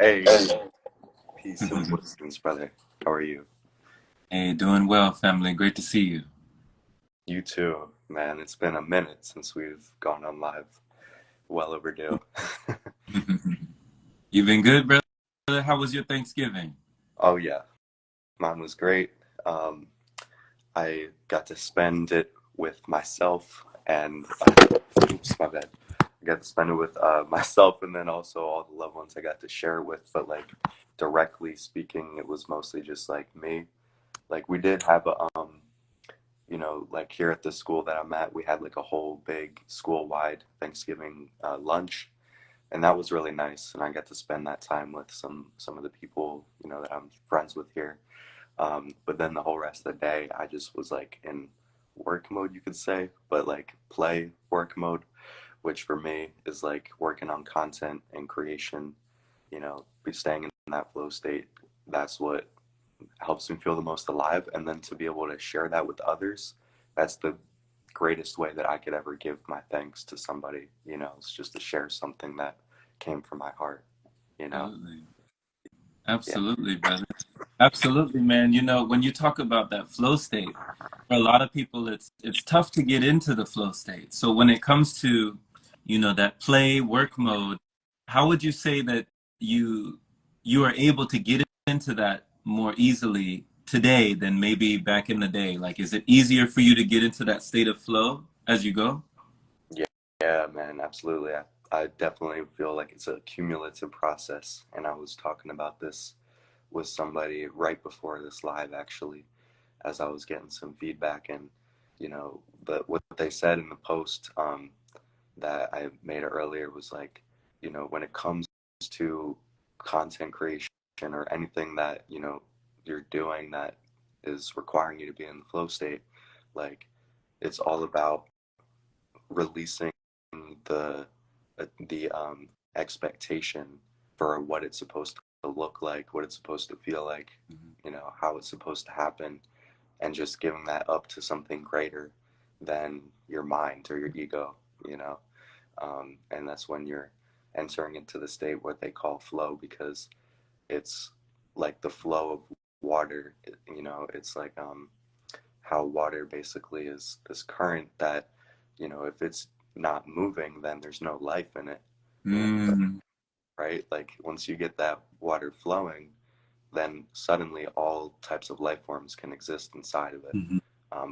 Hey, peace and blessings, brother. How are you? Hey, doing well, family. Great to see you. You too, man. It's been a minute since we've gone on live. Well overdue. You been good, brother? How was your Thanksgiving? Oh yeah, mine was great. Um, I got to spend it with myself and oops, my bad. I got to spend it with myself and then also all the loved ones I got to share it with. But like directly speaking, it was mostly just like me. Like we did have a like here at the school that I'm at, we had like a whole big school-wide Thanksgiving lunch, and that was really nice. And I got to spend that time with some of the people that I'm friends with here. But then the whole rest of the day, I just was like in work mode, you could say, but like play work mode, which for me is like working on content and creation. Be staying in that flow state. That's what helps me feel the most alive, and then to be able to share that with others, that's the greatest way that I could ever give my thanks to somebody. It's just to share something that came from my heart you know Absolutely. yeah. Absolutely, brother. Absolutely, man. When you talk about that flow state, for a lot of people it's tough to get into the flow state. So when it comes to, that play work mode, how would you say that you you are able to get into that more easily today than maybe back in the day? Like, is it easier for you to get into that state of flow as you go? Yeah, yeah, man, absolutely. I definitely feel like it's a cumulative process, and I was talking about this with somebody right before this live, actually, as I was getting some feedback. And but what they said in the post that I made earlier was like, when it comes to content creation or anything that you're doing that is requiring you to be in the flow state, like it's all about releasing the the expectation for what it's supposed to look like, what it's supposed to feel like, how it's supposed to happen, and just giving that up to something greater than your mind or your ego, you know. And that's when you're entering into the state what they call flow, because it's like the flow of water. It's like how water basically is this current that if it's not moving, then there's no life in it. And Mm, right, like once you get that water flowing, then suddenly all types of life forms can exist inside of it. mhm,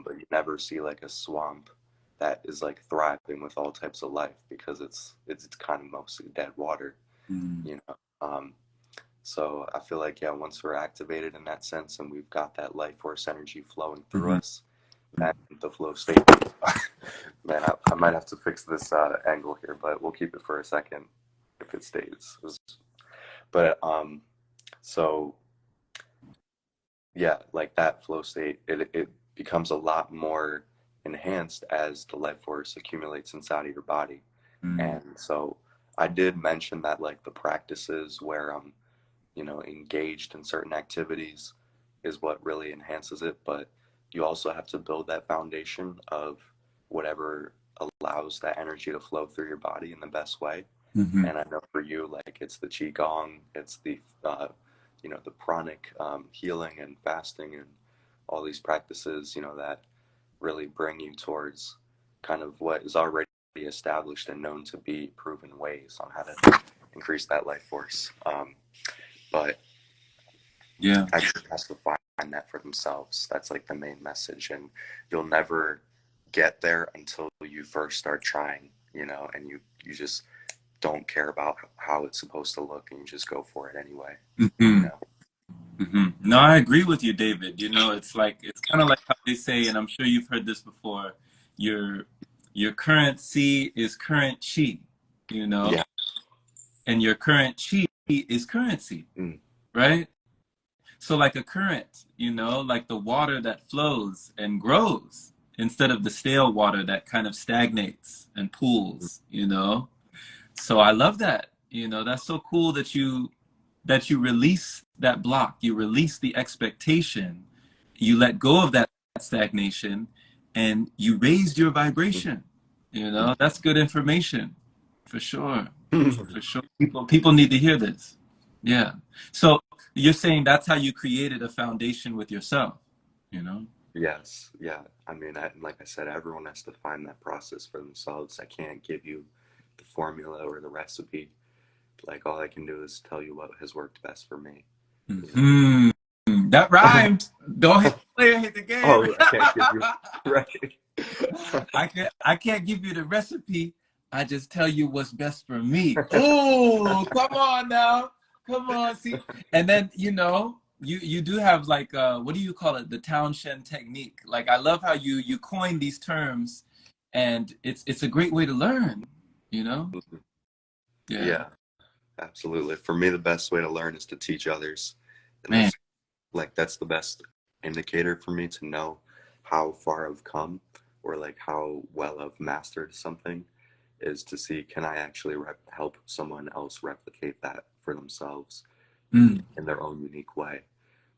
But you never see like a swamp that is like thriving with all types of life, because it's kind of mostly dead water, mm, you know. So I feel like, yeah, once we're activated in that sense and we've got that life force energy flowing through mhm. us, then the flow state. Man, I might have to fix this angle here, but we'll keep it for a second if it stays. But so yeah, like that flow state, it becomes a lot more enhanced as the life force accumulates inside of your body. Mm, And so I did mention that like the practices where engaged in certain activities is what really enhances it, but you also have to build that foundation of whatever allows that energy to flow through your body in the best way. mhm. And I know for you, like it's the qigong, it's the pranic healing and fasting and all these practices, that really bring you towards kind of what is already established and known to be proven ways on how to increase that life force. But Yeah. everyone has to find that for themselves. That's like the main message, and you'll never get there until you first start trying, and you just don't care about how it's supposed to look, and you just go for it anyway, you Mhm, know. mhm. No, I agree with you, David. It's kind of like how they say, and I'm sure you've heard this before, your your currency is current chi, you know, Yeah. and your current chi is currency, Mm. right? So like a current, like the water that flows and grows instead of the stale water that kind of stagnates and pools. So I love that. That's so cool that you release that block, you release the expectation, you let go of that stagnation, and you raised your vibration. That's good information for sure. For sure. People need to hear this. Yeah. So you're saying that's how you created a foundation with yourself, you know? Yes, yeah. I mean, like I said, everyone has to find that process for themselves. I can't give you the formula or the recipe. Like, all I can do is tell you what has worked best for me, you know? Hmm. That rhymed. Don't hit the player, hit the game. Oh, I can't give you right. I can't give you the recipe. I just tell you what's best for me. Oh, come on now. Come on, see. And then, you do have like what do you call it? The Townshend technique. Like I love how you coin these terms and it's a great way to learn, you know? Yeah. Yeah, absolutely. For me, the best way to learn is to teach others. And Man. that's the best indicator for me to know how far I've come or like how well I've mastered something, is to see, can I actually help someone else replicate that for themselves Mm. in their own unique way,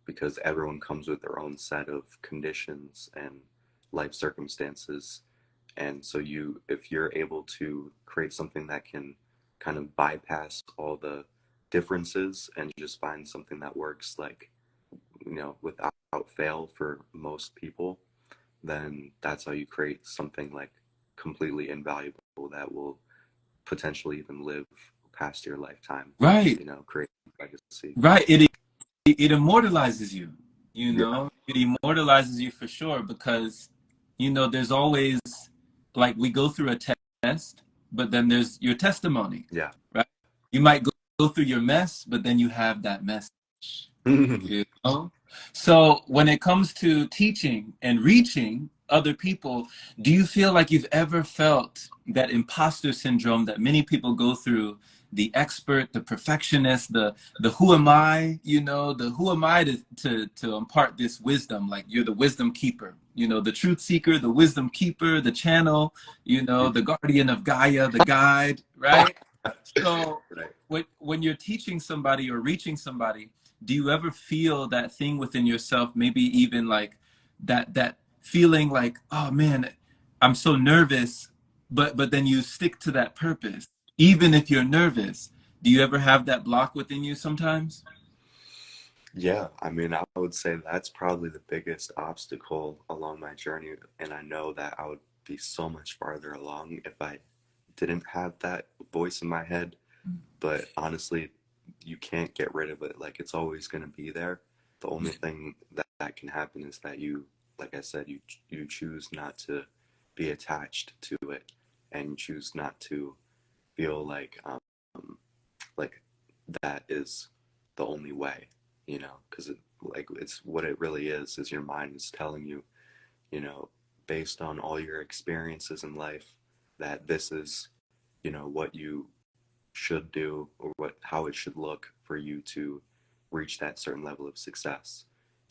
because everyone comes with their own set of conditions and life circumstances. And so if you're able to create something that can kind of bypass all the differences and just find something that works, like, without fail for most people, then that's how you create something like completely invaluable that will potentially even live past your lifetime, Right. create a legacy. Right. It immortalizes you, Yeah. it immortalizes you for sure because there's always like we go through a test, but then there's your testimony, Yeah. right? You might go through your mess, but then you have that message, you know? So when it comes to teaching and reaching other people, do you feel like you've ever felt that imposter syndrome that many people go through, the expert, the perfectionist, the who am I, the who am I to impart this wisdom? Like you're the wisdom keeper, the truth seeker, the wisdom keeper, the channel, the guardian of Gaia, the guide, right? So Right. when you're teaching somebody or reaching somebody, do you ever feel that thing within yourself, maybe even like that feeling like, oh man, I'm so nervous, but then you stick to that purpose, even if you're nervous. Do you ever have that block within you sometimes? Yeah, I mean, I would say that's probably the biggest obstacle along my journey, and I know that I would be so much farther along if I didn't have that voice in my head. But honestly, you can't get rid of it. Like, it's always going to be there. The only thing that can happen is that like I said, you choose not to be attached to it, and you choose not to feel like that is the only way, because like it's what it really is your mind is telling you, you know, based on all your experiences in life, that this is, what you should do, or how it should look for you to reach that certain level of success.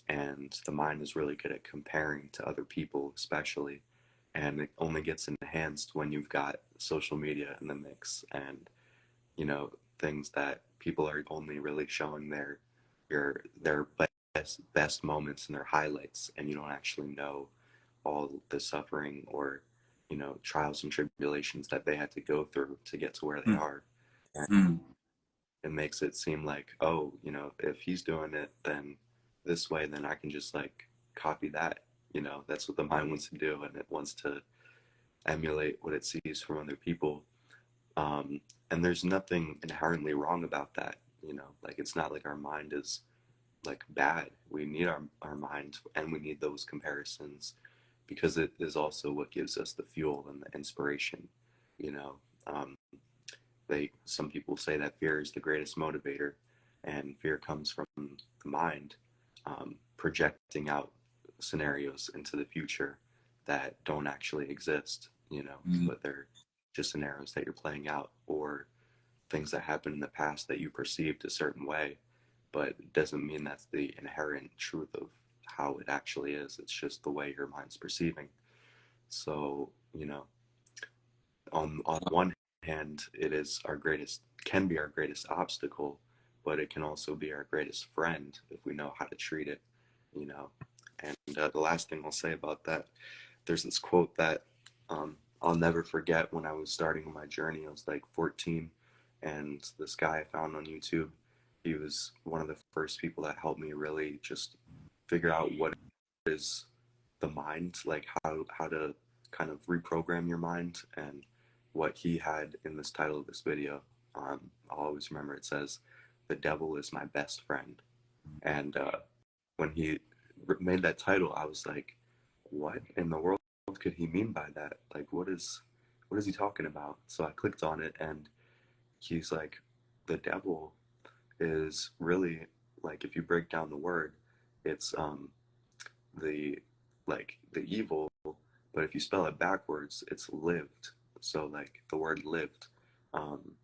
And the mind is really good at comparing to other people, especially, and it only gets enhanced when you've got social media in the mix, and you know things that people are only really showing their best moments and their highlights, and you don't actually know all the suffering or trials and tribulations that they had to go through to get to where they are. And Mm-hmm. it makes it seem like, oh, if he's doing it then this way, then I can just like copy that. That's what the mind wants to do, and it wants to emulate what it sees from other people. And there's nothing inherently wrong about that. Like, it's not like our mind is like bad. We need our mind, and we need those comparisons, because it is also what gives us the fuel and the inspiration. You know, um, some people say that fear is the greatest motivator, and fear comes from the mind projecting out scenarios into the future that don't actually exist. But they're just scenarios that you're playing out, or things that happened in the past that you perceived a certain way, but it doesn't mean that's the inherent truth of how it actually is. It's just the way your mind's perceiving. So, on one hand, it is our greatest can be our greatest obstacle, but it can also be our greatest friend if we know how to treat it. You know, and the last thing I'll say about that, there's this quote that I'll never forget. When I was starting my journey, I was like 14, and this guy I found on YouTube, he was one of the first people that helped me really just figure out what is the mind, like how to kind of reprogram your mind. And what he had in this title of this video, I'll always remember, it says, "The devil is my best friend." And when he made that title, I was like, what in the world could he mean by that? Like, what is he talking about? So I clicked on it, and he's like, the devil is really, like, if you break down the word, it's the like the evil, but if you spell it backwards, it's lived. So like the word lived.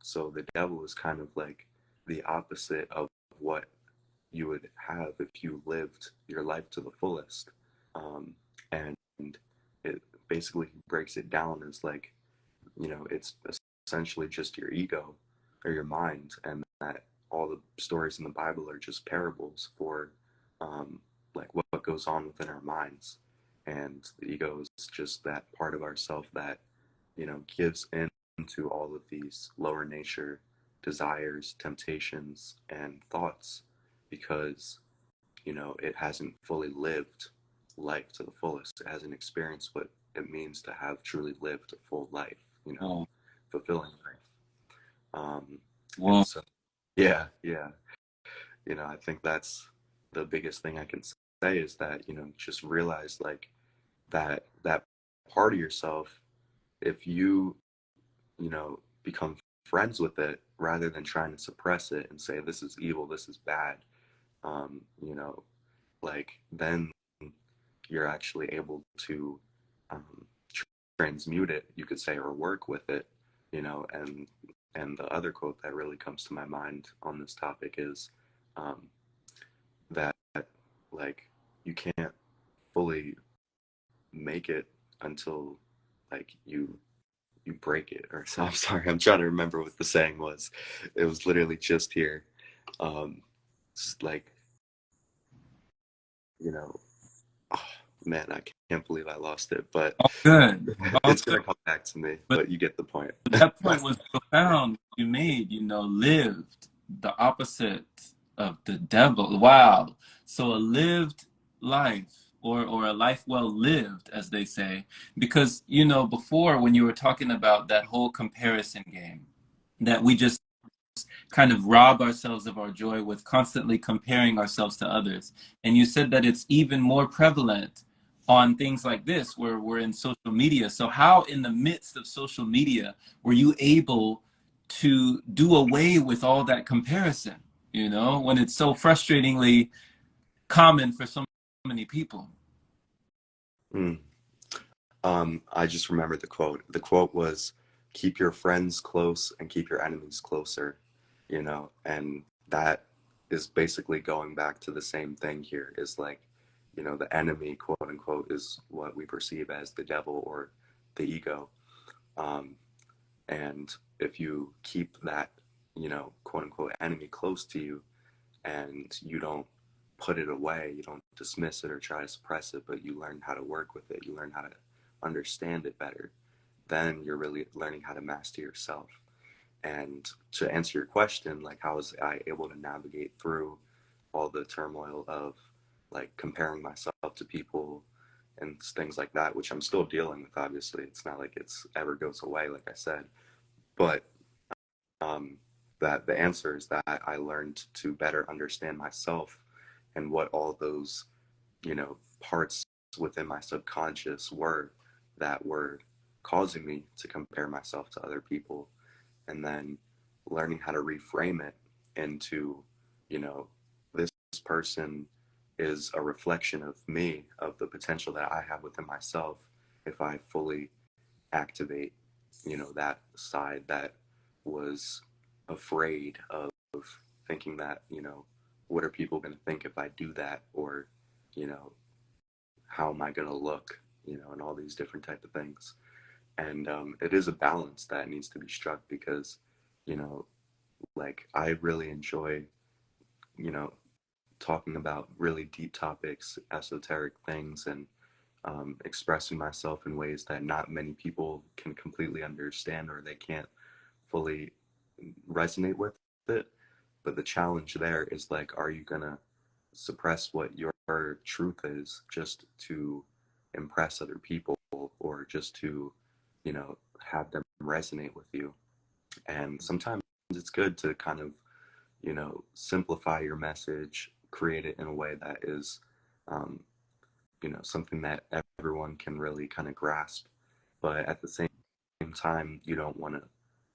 So the devil is kind of like the opposite of what you would have if you lived your life to the fullest. And it basically breaks it down as like, it's essentially just your ego or your mind, and that all the stories in the Bible are just parables for like what goes on within our minds. And the ego is just that part of ourself that, gives in to all of these lower nature desires, temptations, and thoughts because, it hasn't fully lived life to the fullest. It hasn't experienced what it means to have truly lived a full life, Whoa. fulfilling life. And Whoa. so, yeah, yeah, I think that's the biggest thing I can say is that, just realize like that part of yourself, if become friends with it rather than trying to suppress it and say, this is evil, this is bad, um, you know, like then you're actually able to um, transmute it, you could say, or work with it, and the other quote that really comes to my mind on this topic is um, that like you can't fully make it until like you break it, or so. I'm sorry, I'm trying to remember what the saying was. It was literally just here. Like, you know oh, man, I can't believe I lost it, but All good. All it's good. gonna come back to me, But but you get the point. that point was profound. You made, lived, the opposite of the devil. Wow. So a lived life, or a life well lived, as they say, because, before when you were talking about that whole comparison game, that we just kind of rob ourselves of our joy with constantly comparing ourselves to others. And you said that it's even more prevalent on things like this where we're in social media. So how in the midst of social media were you able to do away with all that comparison, when it's so frustratingly common for so many people? Mm. I just remember the quote. The quote was, "Keep your friends close and keep your enemies closer," and that is basically going back to the same thing here. Is like, the enemy, quote unquote, is what we perceive as the devil or the ego. Um, and if you keep that, quote unquote, enemy close to you, and you don't put it away, you don't dismiss it or try to suppress it, but you learn how to work with it, you learn how to understand it better, then you're really learning how to master yourself. And to answer your question, like, how was I able to navigate through all the turmoil of like comparing myself to people and things like that, which I'm still dealing with, obviously. It's not like it's ever goes away, like I said. But um, that the answer is that I learned to better understand myself and what all those, parts within my subconscious were that were causing me to compare myself to other people, and then learning how to reframe it into, this person is a reflection of me, of the potential that I have within myself if I fully activate, that side that was afraid of thinking that, what are people going to think if I do that? Or, you know, how am I going to look? And all these different type of things. And it is a balance that needs to be struck because, you know, like I really enjoy, you know, talking about really deep topics, esoteric things, and expressing myself in ways that not many people can completely understand or they can't fully resonate with it. But the challenge there is like, are you gonna suppress what your truth is just to impress other people, or just to, have them resonate with you? And sometimes it's good to kind of, simplify your message, create it in a way that is, um, something that everyone can really kind of grasp. But at the same time, you don't want to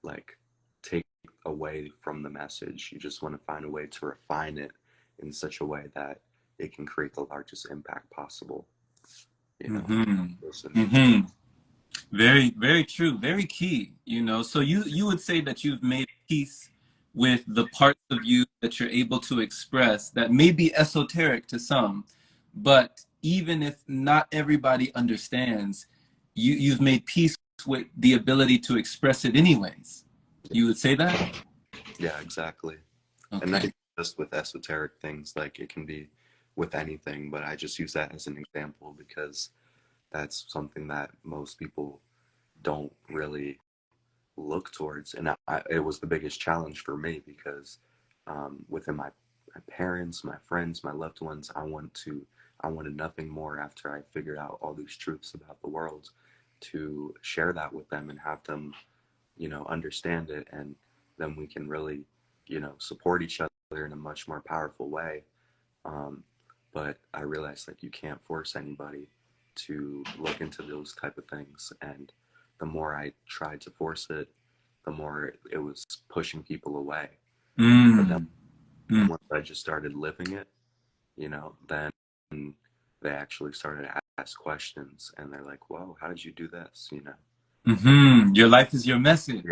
like take away from the message. You just want to find a way to refine it in such a way that it can create the largest impact possible. You know, Mm-hmm. person. Mm-hmm. Very, very true. Very key. So you would say that you've made peace with the parts of you that you're able to express that may be esoteric to some, but even if not everybody understands, you've made peace with the ability to express it anyways. You would say that? Yeah, exactly. And not Okay. just with esoteric things, like it can be with anything, but I just use that as an example because that's something that most people don't really look towards. And it was the biggest challenge for me because within my parents, my friends, my loved ones, I wanted nothing more after I figured out all these truths about the world to share that with them and have them, understand it. And then we can really, support each other in a much more powerful way. Um, but I realized like you can't force anybody to look into those type of things. And the more I tried to force it, the more it was pushing people away. But then Mm, mm, once I just started living it, then they actually started to ask questions, and they're like, "Whoa, how did you do this?" mm-hmm. Your life is your Yeah. message.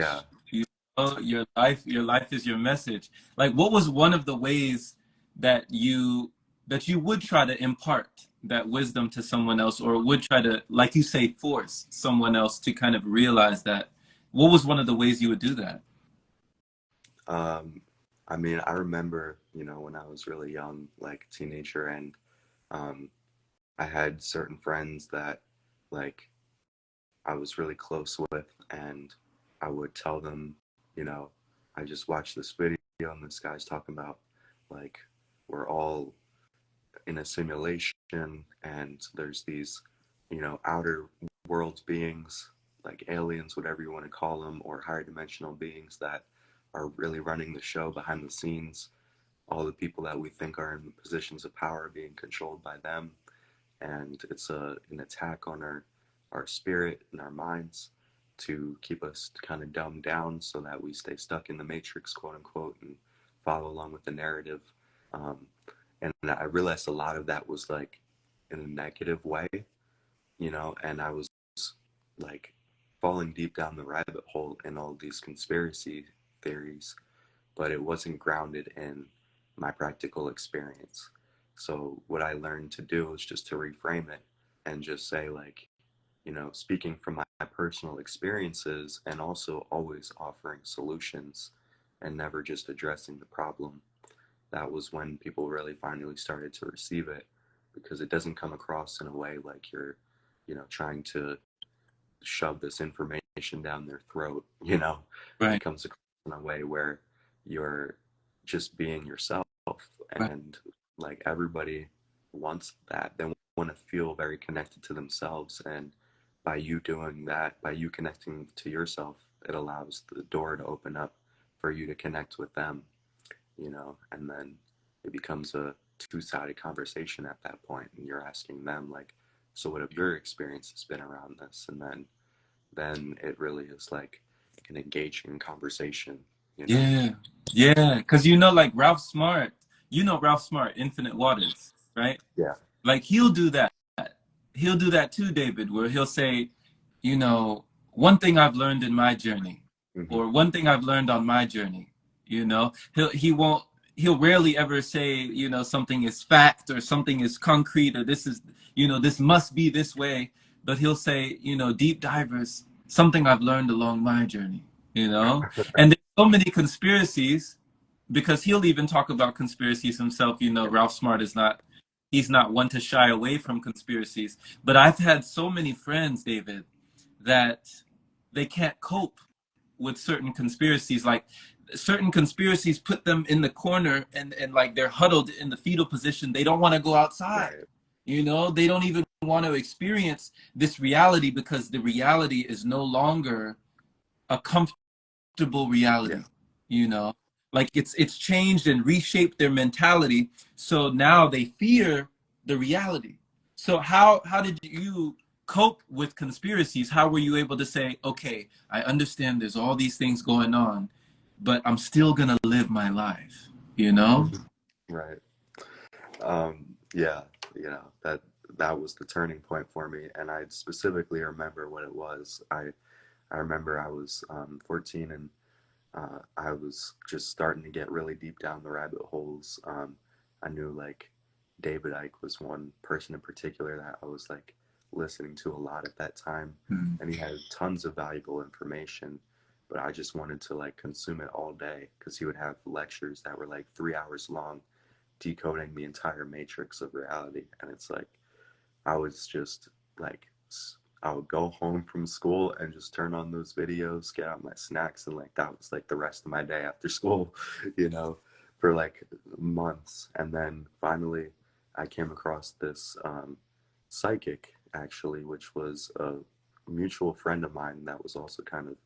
Your life is your message. Like, what was one of the ways that you would try to impart that wisdom to someone else, or would try to, like you say, force someone else to kind of realize that? What was one of the ways you would do that? Um, I mean, I remember, when I was really young, like teenager, and um, I had certain friends that, like, I was really close with, and I would tell them, you know, I just watched this video and this guy's talking about like we're all in a simulation and there's these, outer world beings like aliens, whatever you want to call them, or higher dimensional beings that are really running the show behind the scenes. All the people that we think are in positions of power being controlled by them, and it's an attack on our spirit and our minds to keep us kind of dumbed down so that we stay stuck in the matrix, quote unquote, and follow along with the narrative. Um, and I realized a lot of that was like in a negative way, and I was like falling deep down the rabbit hole in all these conspiracy theories, but it wasn't grounded in my practical experience. So what I learned to do was just to reframe it and just say like, speaking from my personal experiences and also always offering solutions and never just addressing the problem. That was when people really finally started to receive it, because it doesn't come across in a way like you're, trying to shove this information down their throat. It Right, comes across in a way where you're just being yourself, right, and like everybody wants that. They want to feel very connected to themselves, and by you doing that, by you connecting to yourself, it allows the door to open up for you to connect with them, and then it becomes a two-sided conversation at that point, and you're asking them like, so what have your experiences been around this? And then it really is like an engaging conversation. yeah, yeah. Because like Ralph Smart, Ralph Smart, Infinite Waters, right? Yeah. Like he'll do that. He'll do that too, David, where he'll say, one thing I've learned in my journey, Hmm. or one thing I've learned on my journey. He'll rarely ever say, something is fact or something is concrete or this is, this must be this way. But he'll say, deep divers, something I've learned along my journey, And there's so many conspiracies, because he'll even talk about conspiracies himself. Ralph Smart is not, he's not one to shy away from conspiracies. But I've had so many friends, David, that they can't cope with certain conspiracies. Like certain conspiracies put them in the corner, and like they're huddled in the fetal position. They don't want to go outside. Right. You know, they don't even want to experience this reality because the reality is no longer a comfortable Yeah. reality, you know? Like it's changed and reshaped their mentality. So now they fear the reality. So how did you cope with conspiracies? How were you able to say, okay, I understand there's all these things going on, but I'm still gonna live my life, you know? Right. Yeah, you know, that was the turning point for me, and I specifically remember what it was. I remember I was 14, and I was just starting to get really deep down the rabbit holes. I knew like David Icke was one person in particular that I was like listening to a lot at that time, Mm. and he had tons of valuable information. But I just wanted to like consume it all day because he would have lectures that were like 3 hours long, decoding the entire matrix of reality. And it's like I was just like I would go home from school and just turn on those videos, get out my snacks, and like that was like the rest of my day after school, you know, for like months. And then finally, I came across this psychic actually, which was a mutual friend of mine that was also kind of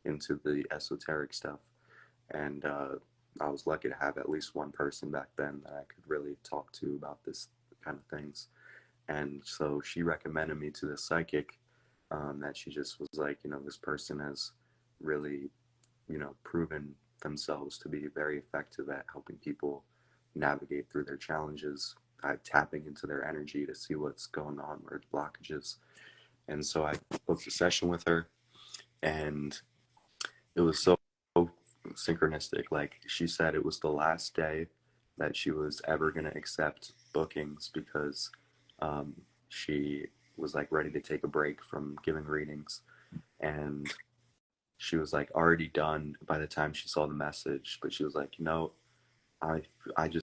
into the esoteric stuff. And I was lucky to have at least one person back then that I could really talk to about this kind of things. And so she recommended me to the psychic, that she just was like, you know, this person has really, you know, proven themselves to be very effective at helping people navigate through their challenges, tapping into their energy to see what's going on or blockages. And so I booked a session with her, and it was so synchronistic. Like she said, it was the last day that she was ever going to accept bookings because um, she was like ready to take a break from giving readings, and she was like already done by the time she saw the message. But she was like, you know, I I just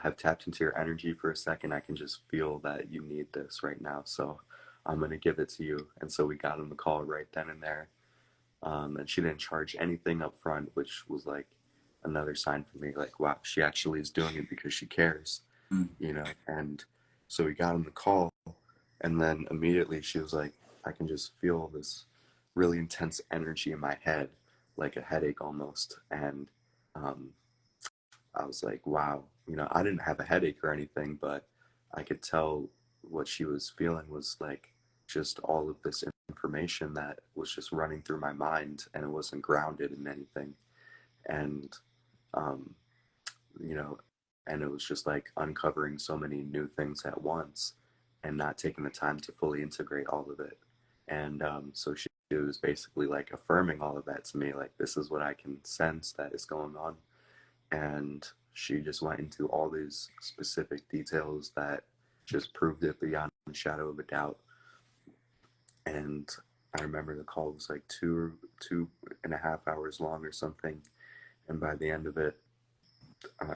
have tapped into your energy for a second. I can just feel that you need this right now, so I'm gonna give it to you. And so we got on the call right then and there, and she didn't charge anything up front, which was like another sign for me, like wow, she actually is doing it because she cares, Mm. you know. And so we got on the call, and then immediately she was like, I can just feel this really intense energy in my head, like a headache almost. And um, I was like, wow, you know, I didn't have a headache or anything, but I could tell what she was feeling was like just all of this information that was just running through my mind, and it wasn't grounded in anything. And, um, you know, and it was just like uncovering so many new things at once and not taking the time to fully integrate all of it. And so she was basically like affirming all of that to me, like, this is what I can sense that is going on. And she just went into all these specific details that just proved it beyond a shadow of a doubt. And I remember the call was like 2.5 hours long or something. And by the end of it, uh,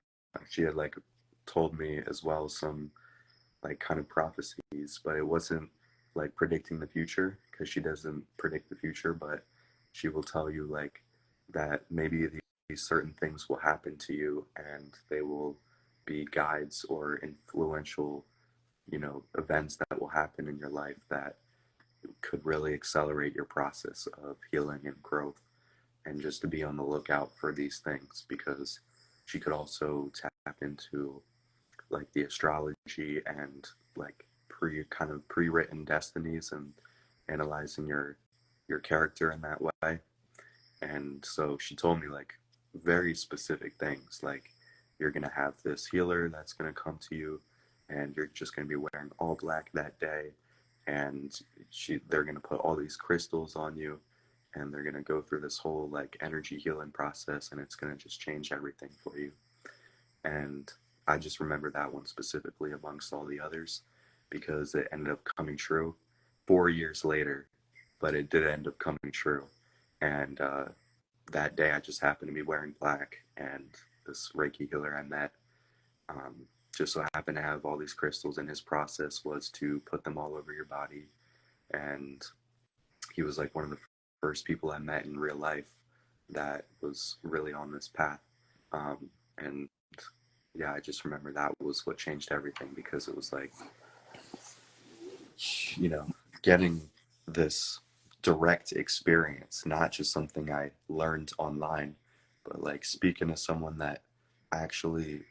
she had like told me as well some like kind of prophecies, but it wasn't like predicting the future because she doesn't predict the future, but she will tell you like that maybe these certain things will happen to you, and they will be guides or influential, you know, events that will happen in your life that could really accelerate your process of healing and growth. And just to be on the lookout for these things, because she could also tap into like the astrology and like pre-written destinies and analyzing your character in that way. And so she told me like very specific things, like you're gonna have this healer that's gonna come to you, and you're just gonna be wearing all black that day, and they're gonna put all these crystals on you, and they're gonna go through this whole like energy healing process, and it's gonna just change everything for you. And I just remember that one specifically amongst all the others because it ended up coming true 4 years later, but it did end up coming true. And that day I just happened to be wearing black, and this Reiki healer I met um, just so happened to have all these crystals, and his process was to put them all over your body. And he was like one of the first people I met in real life that was really on this path. And yeah, I just remember that was what changed everything, because it was like, you know, getting this direct experience, not just something I learned online, but like speaking to someone that actually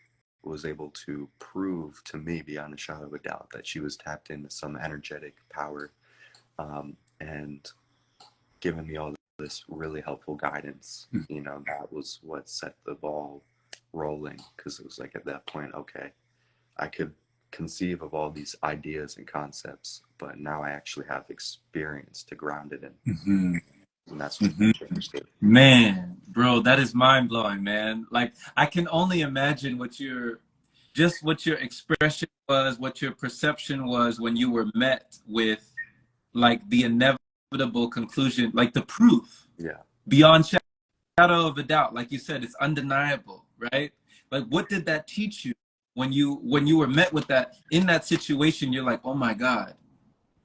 was able to prove to me beyond a shadow of a doubt that she was tapped into some energetic power, and giving me all this really helpful guidance. You know, that was what set the ball rolling, because it was like at that point, okay, I could conceive of all these ideas and concepts, but now I actually have experience to ground it in. Mm-hmm. And that's what Mm-hmm. changed it. Man, bro, that is mind blowing, man. Like I can only imagine what your expression was, what your perception was when you were met with like the inevitable conclusion, like the proof Yeah. beyond shadow of a doubt. Like you said, it's undeniable, right? Like what did that teach you when you were met with that in that situation? You're like, oh my God,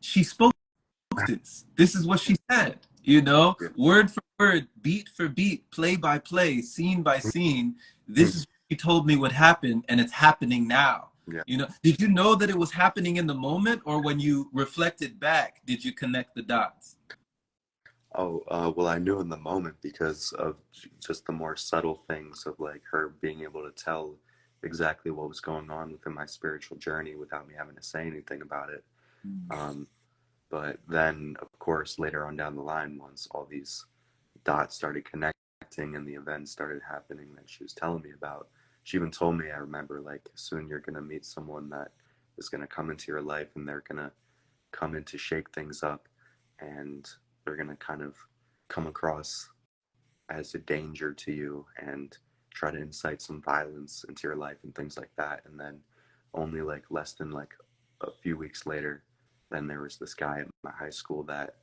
she spoke this. This is what she said, you know, Yeah. word for word, beat for beat, play by play, scene by scene. This is what she told me would happen, and it's happening now. Yeah. You know, did you know that it was happening in the moment, or when you reflected back, did you connect the dots? Oh, well, I knew in the moment because of just the more subtle things of like her being able to tell exactly what was going on within my spiritual journey without me having to say anything about it. Um, but then, of course, later on down the line, once all these dots started connecting and the events started happening that she was telling me about, she even told me, I remember, like, soon you're going to meet someone that is going to come into your life, and they're going to come in to shake things up, and they're going to kind of come across as a danger to you and try to incite some violence into your life and things like that. And then only like less than like a few weeks later, then there was this guy at my high school that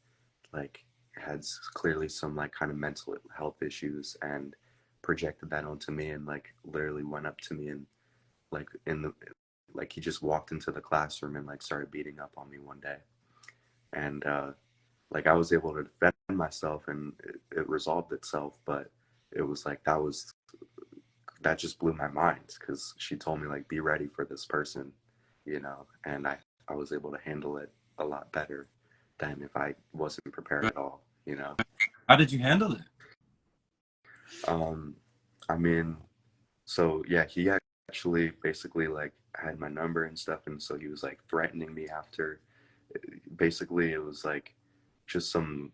like had clearly some like kind of mental health issues, and projected that onto me, and like literally went up to me and like in the like he just walked into the classroom and like started beating up on me one day. And like I was able to defend myself, and it resolved itself. But it was like that just blew my mind, because she told me like be ready for this person, you know. And I was able to handle it a lot better than if I wasn't prepared Right. at all, you know. How did you handle it? um I mean, so yeah, he actually basically like had my number and stuff, and so he was like threatening me after. Basically it was like just some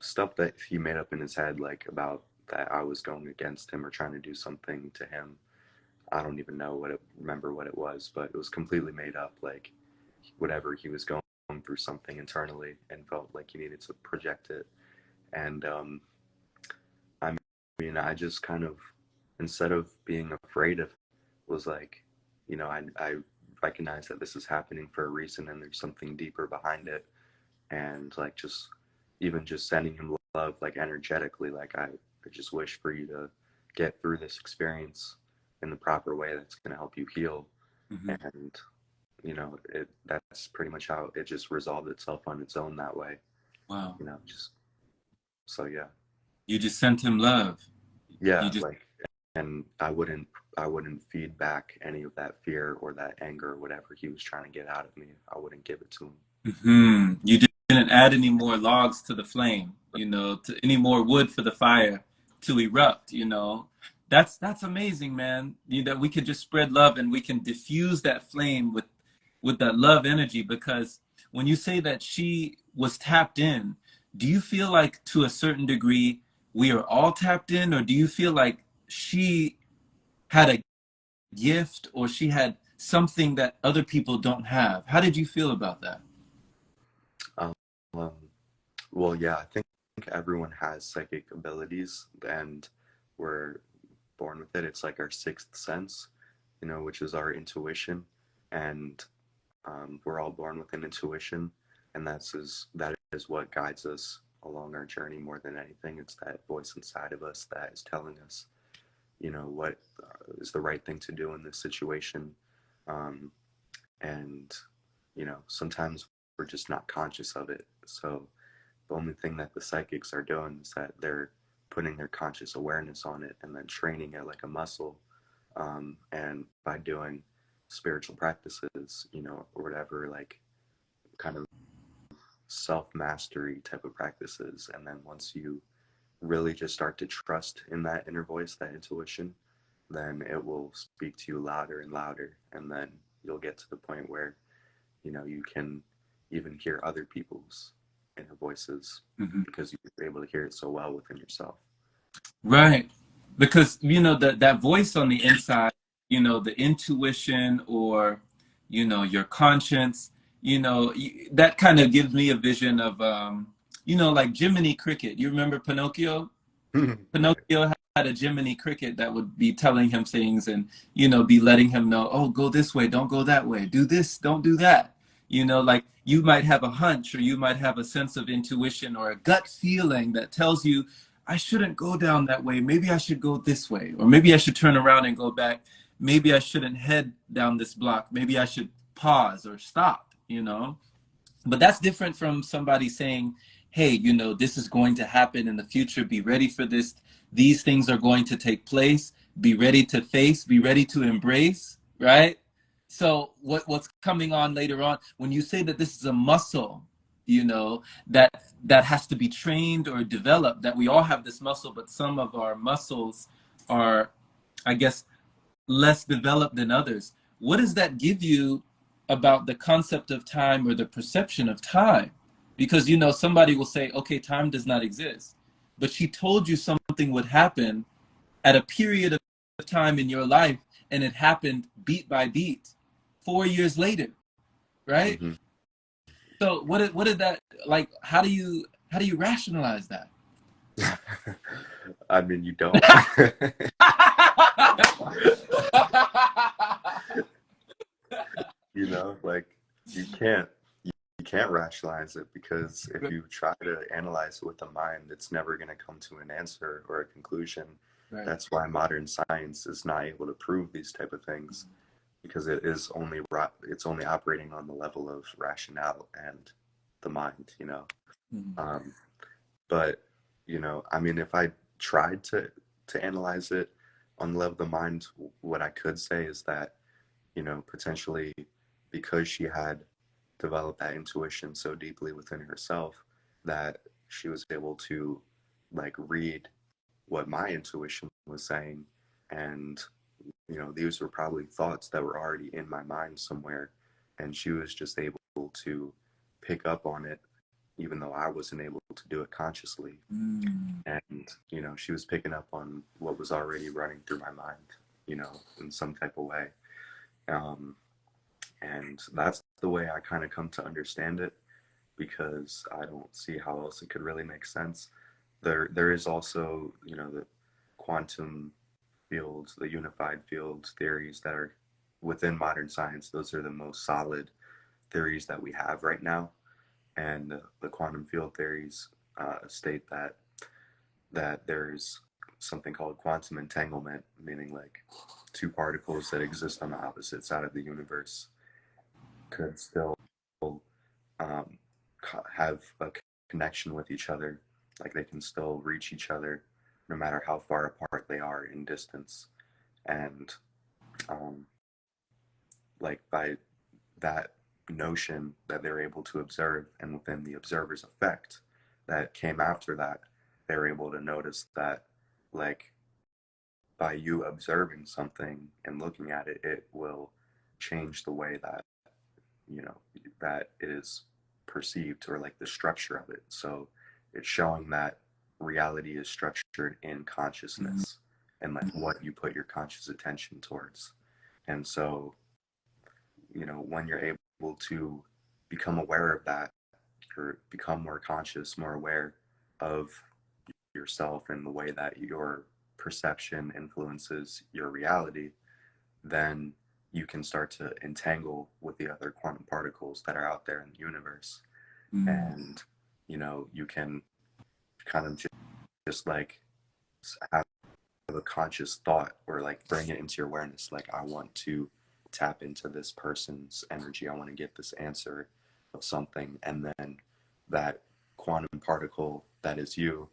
stuff that he made up in his head, like about that I was going against him or trying to do something to him. I don't even know remember what it was, but it was completely made up. Like whatever, he was going through something internally and felt like he needed to project it. And I mean, I just kind of, instead of being afraid of, was like, you know, I recognize that this is happening for a reason, and there's something deeper behind it. And like just even just sending him love like energetically, like I just wish for you to get through this experience in the proper way that's going to help you heal. Mm-hmm. And you know, that's pretty much how it just resolved itself on its own that way, Wow. you know. Just so yeah. You just sent him love. You Yeah, just like, and I wouldn't feed back any of that fear or that anger or whatever he was trying to get out of me. I wouldn't give it to him. You didn't add any more logs to the flame, you know, to any more wood for the fire to erupt, you know. That's amazing, man. That we could just spread love and we can diffuse that flame with that love energy. Because when you say that she was tapped in, do you feel like to a certain degree we are all tapped in, or do you feel like she had a gift or she had something that other people don't have? How did you feel about that? Um, um, well, yeah, I think everyone has psychic abilities, and we're born with it. It's like our sixth sense, you know, which is our intuition. And we're all born with an intuition, and that is what guides us along our journey more than anything. It's that voice inside of us that is telling us, you know, what is the right thing to do in this situation. Um, and, you know, sometimes we're just not conscious of it. So the only thing that the psychics are doing is that they're putting their conscious awareness on it and then training it like a muscle. And by doing spiritual practices, you know, or whatever, like kind of self mastery type of practices. And then once you really just start to trust in that inner voice, that intuition, then it will speak to you louder and louder. And then you'll get to the point where, you know, you can even hear other people's inner voices Mm-hmm. because you're able to hear it so well within yourself. Right. Because, you know, that voice on the inside, you know, the intuition or, you know, your conscience, you know, that kind of gives me a vision of, you know, like Jiminy Cricket. You remember Pinocchio? Right. Pinocchio had a Jiminy Cricket that would be telling him things and, you know, be letting him know, oh, go this way, don't go that way, do this, don't do that. You know, like you might have a hunch or you might have a sense of intuition or a gut feeling that tells you, I shouldn't go down that way. Maybe I should go this way. Or maybe I should turn around and go back. Maybe I shouldn't head down this block. Maybe I should pause or stop, you know? But that's different from somebody saying, hey, you know, this is going to happen in the future. Be ready for this. These things are going to take place. Be ready to face, be ready to embrace, right? So what's coming on later on, when you say that this is a muscle, you know, that has to be trained or developed, that we all have this muscle, but some of our muscles are, I guess, less developed than others. What does that give you about the concept of time or the perception of time? Because, you know, somebody will say, okay, time does not exist. But she told you something would happen at a period of time in your life, and it happened beat by beat 4 years later, right? Mm-hmm. So what did that like? How do you rationalize that? I mean, you don't. You know, like you can't you can't rationalize it because if you try to analyze it with the mind, it's never going to come to an answer or a conclusion. Right. That's why modern science is not able to prove these type of things because it's only operating on the level of rationale and the mind, you know. Mhm. Um, but you know, I mean, if I tried to analyze it on the level of the mind, what I could say is that, you know, potentially because she had developed that intuition so deeply within herself that she was able to like read what my intuition was saying. And you know, these were probably thoughts that were already in my mind somewhere, and she was just able to pick up on it even though I wasn't able to do it consciously. Mm. And you know, she was picking up on what was already running through my mind, you know, in some type of way. um, and that's the way I kind of come to understand it, because I don't see how else it could really make sense. There is also, you know, the quantum fields, the unified fields theories that are within modern science. Those are the most solid theories that we have right now. And the quantum field theories state that there's something called quantum entanglement, meaning like two particles that exist on the opposite side of the universe could still um, have a connection with each other. Like they can still reach each other no matter how far apart they are in distance. And um, like by that notion that they're able to observe, and within the observer's effect that came after that, they're able to notice that, like, by you observing something and looking at it, it will change the way that, you know, that it is perceived, or like the structure of it. So it's showing that reality is structured in consciousness and like what you put your conscious attention towards. And so, you know, when you're able to become aware of that, or become more conscious, more aware of yourself and the way that your perception influences your reality, then you can start to entangle with the other quantum particles that are out there in the universe. Mm. And, you know, you can kind of just like have a conscious thought, or like bring it into your awareness. Like, I want to tap into this person's energy. I want to get this answer of something. And then that quantum particle that is you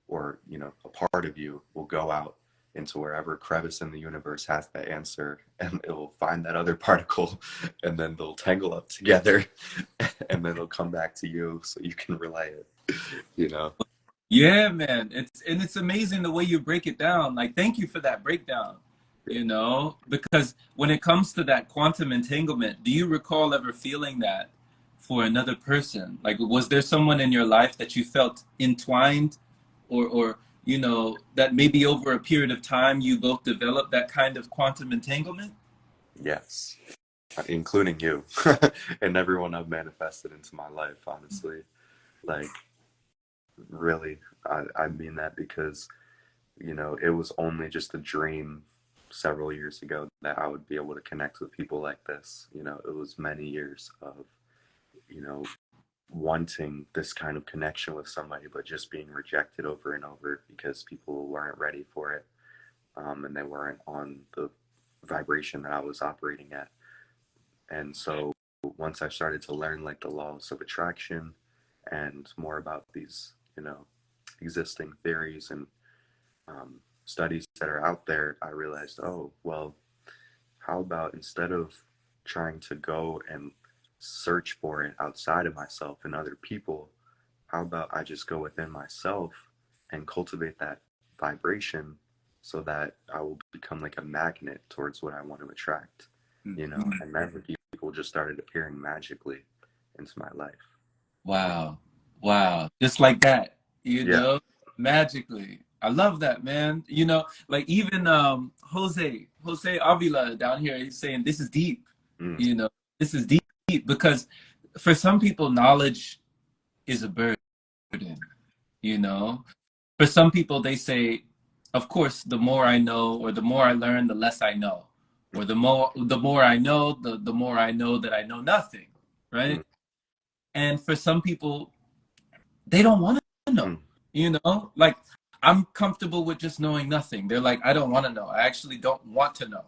or, you know, a part of you will go out into wherever crevice in the universe has that answer, and it will find that other particle, and then they'll tangle up together, and then it'll come back to you so you can relay it, you know? Yeah, man. It's amazing the way you break it down. Like, thank you for that breakdown, because when it comes to that quantum entanglement, do you recall ever feeling that for another person? Like, was there someone in your life that you felt entwined, or that maybe over a period of time you both developed that kind of quantum entanglement? Yes, including you and everyone I've manifested into my life, honestly. Like, really, I mean that because, you know, it was only just a dream several years ago that I would be able to connect with people like this. You know, it was many years of, you know, wanting this kind of connection with somebody, but just being rejected over and over because people weren't ready for it, and they weren't on the vibration that I was operating at. And so once I started to learn like the laws of attraction and more about these, you know, existing theories and studies that are out there, I realized, oh, well, how about instead of trying to go and search for it outside of myself and other people, how about I just go within myself and cultivate that vibration so that I will become like a magnet towards what I want to attract, you know? Mhm. And then people just started appearing magically into my life. Wow. Wow. Just like that, Yeah. magically. I love that, man. Like even Jose Avila down here, he's saying this is deep, Mm. you know, this is deep because for some people, knowledge is a burden, you know. For some people, they say, of course, the more I know or the more I learn, the less I know. Or the more I know, the more I know that I know nothing, Mm. right? And for some people, they don't want to know, Mm. like I'm comfortable with just knowing nothing. They're like, I don't want to know. I actually don't want to know.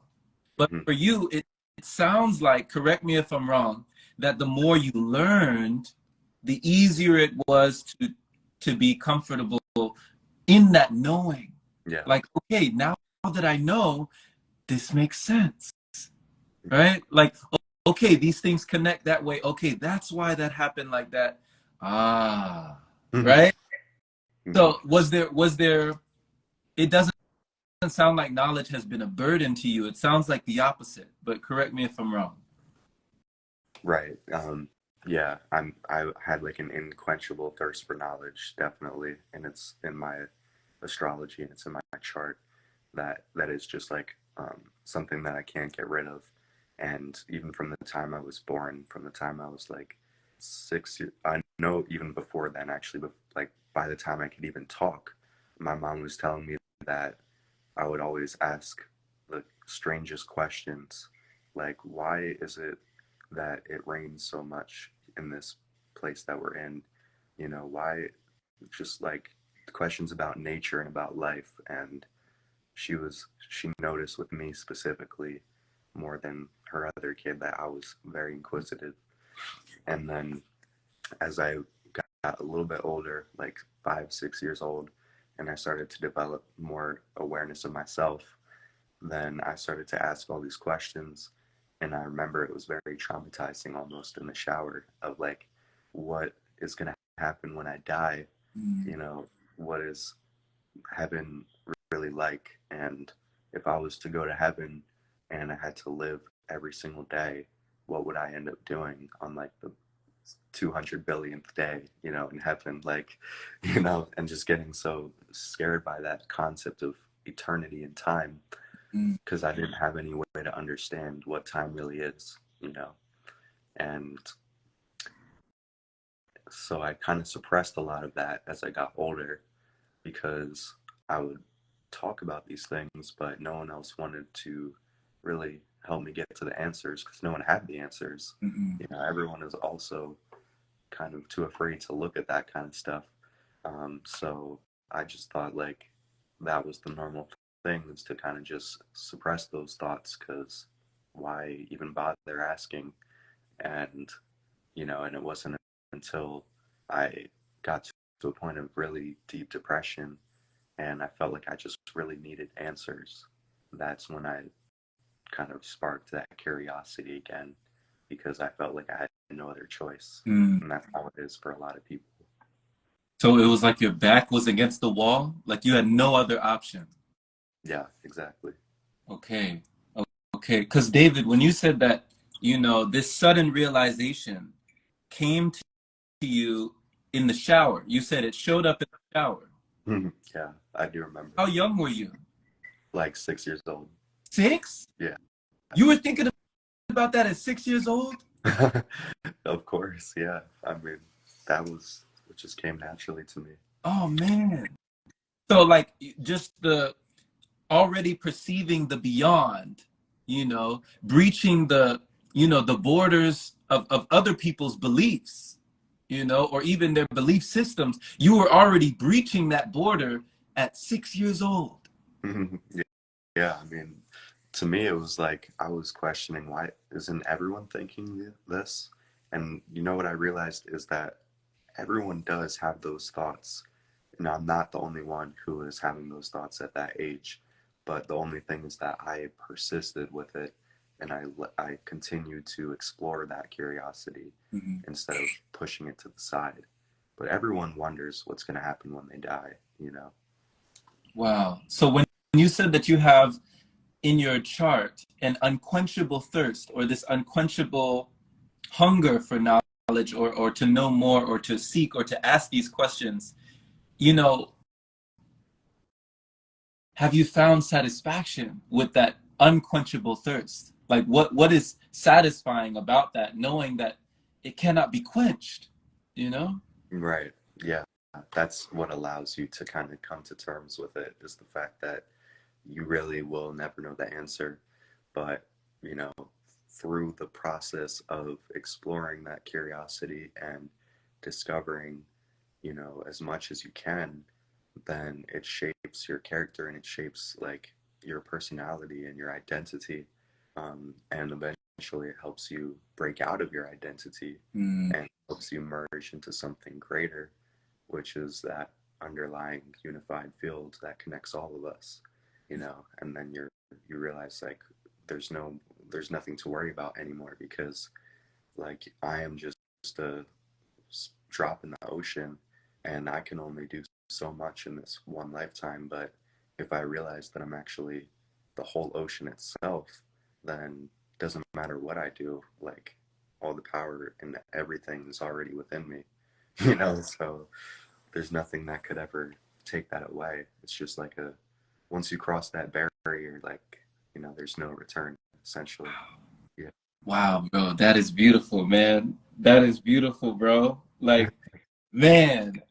But Mm. for you, it sounds like, correct me if I'm wrong, that the more you learned, the easier it was to be comfortable in that knowing. Yeah. Like, okay, now that I know, this makes sense, right? Like, okay, these things connect that way. Okay, that's why that happened like that. Ah, Mm. right? Mm. So was there it doesn't sound like knowledge has been a burden to you. It sounds like the opposite, but correct me if I'm wrong. Right. Yeah, I had like an unquenchable thirst for knowledge, definitely, and it's in my astrology and it's in my chart that is just like something that I can't get rid of. And even from the time I was born, from the time I was like 6 years, I know even before then, actually, but like by the time I could even talk, my mom was telling me that I would always ask the strangest questions, like, why is it that it rains so much in this place that we're in? You know, why? Just like questions about nature and about life. And she noticed with me specifically more than her other kid that I was very inquisitive. And then as I got a little bit older, like 5, 6 years old, and I started to develop more awareness of myself, then I started to ask all these questions. And I remember it was very traumatizing almost in the shower of like, what is going to happen when I die? Mm, You know, what is heaven really like? And if I was to go to heaven and I had to live every single day, what would I end up doing on like the 200 billionth day, you know, in heaven? Like, you know, and just getting so scared by that concept of eternity and time mm, because I didn't have any way to understand what time really is, you know. And so I kind of suppressed a lot of that as I got older because I would talk about these things, but no one else wanted to really help me get to the answers because no one had the answers. mm, You know, everyone is also kind of too afraid to look at that kind of stuff. So I just thought like that was the normal thing is to kind of just suppress those thoughts because why even bother asking? And, you know, and it wasn't until I got to a point of really deep depression and I felt like I just really needed answers. That's when I kind of sparked that curiosity again, because I felt like I had no other choice. Mm. And that's how it is for a lot of people. So it was like your back was against the wall, like you had no other option. Yeah, exactly. Okay. Okay. Because David, when you said that, this sudden realization came to you in the shower, you said it showed up in the shower. Yeah, I do remember. How young were you? Like 6 years old. 6? Yeah. You were thinking about that at 6 years old? Of course, yeah. I mean, that was it just came naturally to me. Oh man. So like just the already perceiving the beyond, breaching the borders of other people's beliefs, or even their belief systems. You were already breaching that border at 6 years old. Yeah, yeah, I mean, to me it was like I was questioning, why isn't everyone thinking this? And you know what I realized is that everyone does have those thoughts. And I'm not the only one who is having those thoughts at that age. But the only thing is that I persisted with it, and I continued to explore that curiosity Mhm. instead of pushing it to the side. But everyone wonders what's going to happen when they die, you know? Wow. So when you said that you have in your chart an unquenchable thirst, or this unquenchable hunger for knowledge, or to know more, or to seek, or to ask these questions, you know, have you found satisfaction with that unquenchable thirst? Like what is satisfying about that, knowing that it cannot be quenched, you know? Right. Yeah. That's what allows you to kind of come to terms with it, is the fact that you really will never know the answer. But, you know, through the process of exploring that curiosity and discovering, as much as you can, then it shapes your character, and it shapes like your personality and your identity. And eventually it helps you break out of your identity Mm. and helps you merge into something greater, which is that underlying unified field that connects all of us, and then you realize like there's nothing to worry about anymore, because like I am just a drop in the ocean, and I can only do so much in this one lifetime. But if I realize that I'm actually the whole ocean itself, then it doesn't matter what I do, like all the power and everything is already within me, so there's nothing that could ever take that away. It's just like once you cross that barrier, like, there's no return, essentially. Yeah. Wow, bro, that is beautiful, man. That is beautiful, bro. Like, man,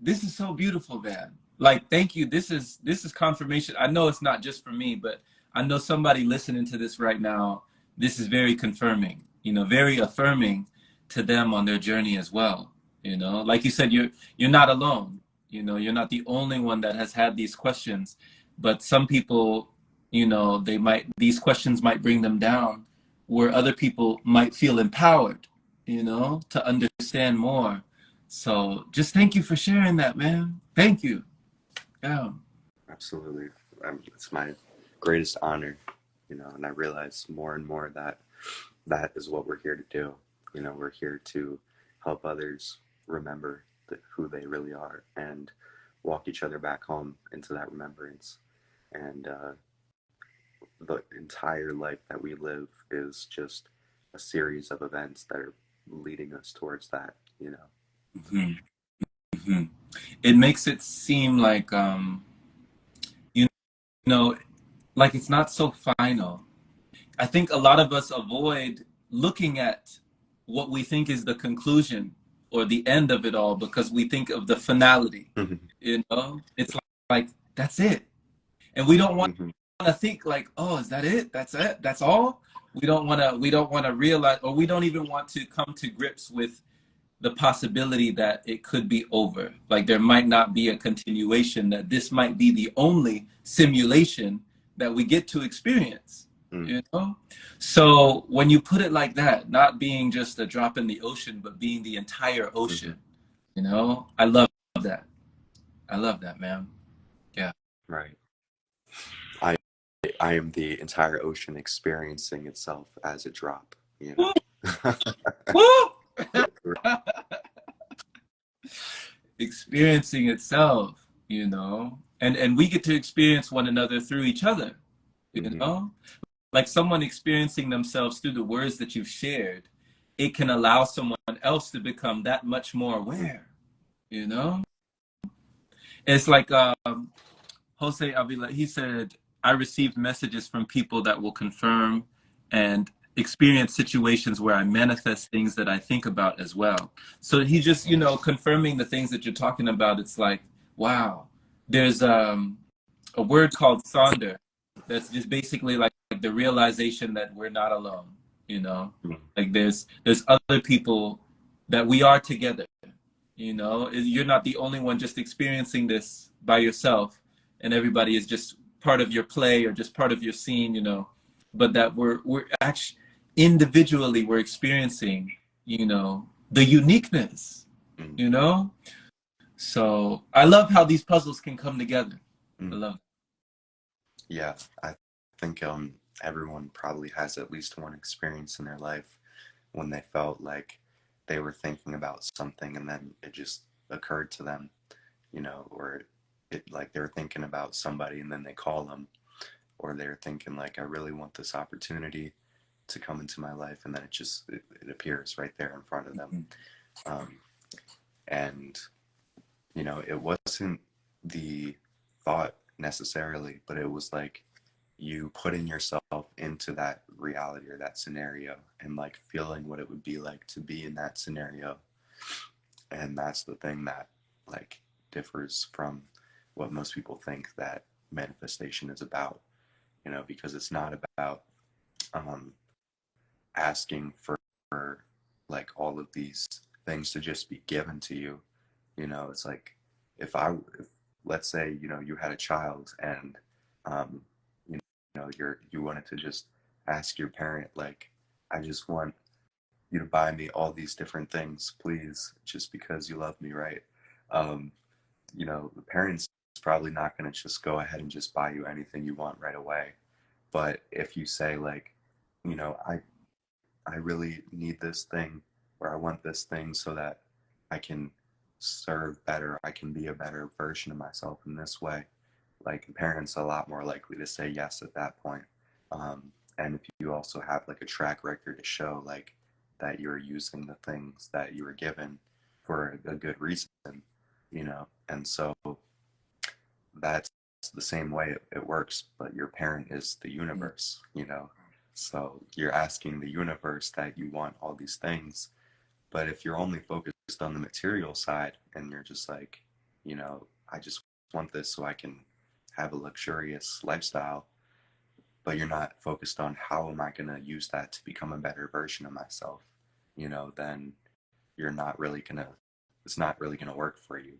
this is so beautiful, man. Like, thank you. This is confirmation. I know it's not just for me, but I know somebody listening to this right now, this is very confirming, very affirming to them on their journey as well. Like you said, you're not alone. You're not the only one that has had these questions, but some people, these questions might bring them down, where other people might feel empowered, to understand more. So just thank you for sharing that, man. Thank you. Yeah. Absolutely. It's my greatest honor, and I realize more and more that that is what we're here to do. We're here to help others remember who they really are, and walk each other back home into that remembrance. And the entire life that we live is just a series of events that are leading us towards that. Hmm. Hmm. It makes it seem like, you know, like it's not so final. I think a lot of us avoid looking at what we think is the conclusion or the end of it all, because we think of the finality. Mm-hmm. It's like that's it, and we don't want Mm-hmm. to think like, oh, is that it? That's it? That's all? We don't want to realize, or we don't even want to come to grips with the possibility that it could be over. Like there might not be a continuation, that this might be the only simulation that we get to experience, Mm-hmm. you know? So when you put it like that, not being just a drop in the ocean, but being the entire Mm-hmm. ocean, I love that. I love that, man. Right. I I am the entire ocean experiencing itself as a drop, you Woo, know. woo! Experiencing itself, you know, and we get to experience one another through each other, you Hmm. know, like someone experiencing themselves through the words that you've shared. It can allow someone else to become that much more aware, you know. It's like Jose Avila, he said, I received messages from people that will confirm and experience situations where I manifest things that I think about as well. So he just, you know, confirming the things that you're talking about. It's like, wow, there's a word called sonder that's just basically like the realization that we're not alone, you know, like there's other people that we are together, you know, you're not the only one just experiencing this by yourself, and everybody is just part of your play or just part of your scene, you know, but that we're actually individually we're experiencing, you know, the uniqueness, Mm. you know. So I love how these puzzles can come together. I Mm. love Yeah, I think everyone probably has at least one experience in their life when they felt like they were thinking about something and then it just occurred to them, you know, or it like they were thinking about somebody and then they call them, or they're thinking like I really want this opportunity to come into my life, and then it appears right there in front of them. it. Um, and you know, it wasn't the thought necessarily, but it was like you putting yourself into that reality or that scenario and like feeling what it would be like to be in that scenario. And that's the thing that like differs from what most people think that manifestation is about, you know, because it's not about um, asking for like all of these things to just be given to you. You know, it's like if let's say, you know, you had a child and um, you know you wanted to just ask your parent like, I just want you to buy me all these different things, please, just because you love me, right? Um, you know, the parents probably not going to just go ahead and just buy you anything you want right away. But if you say like, you know, I really need this thing, or I want this thing so that I can serve better, I can be a better version of myself in this way. Like parents are a lot more likely to say yes at that point. And if you also have like a track record to show like that you're using the things that you were given for a good reason, you know, and so that's the same way it works, but your parent is the universe, you know. So you're asking the universe that you want all these things, but if you're only focused on the material side and you're just like, you know, I just want this so I can have a luxurious lifestyle, but you're not focused on how am I going to use that to become a better version of myself, you know, then you're not really going to, it's not really going to work for you.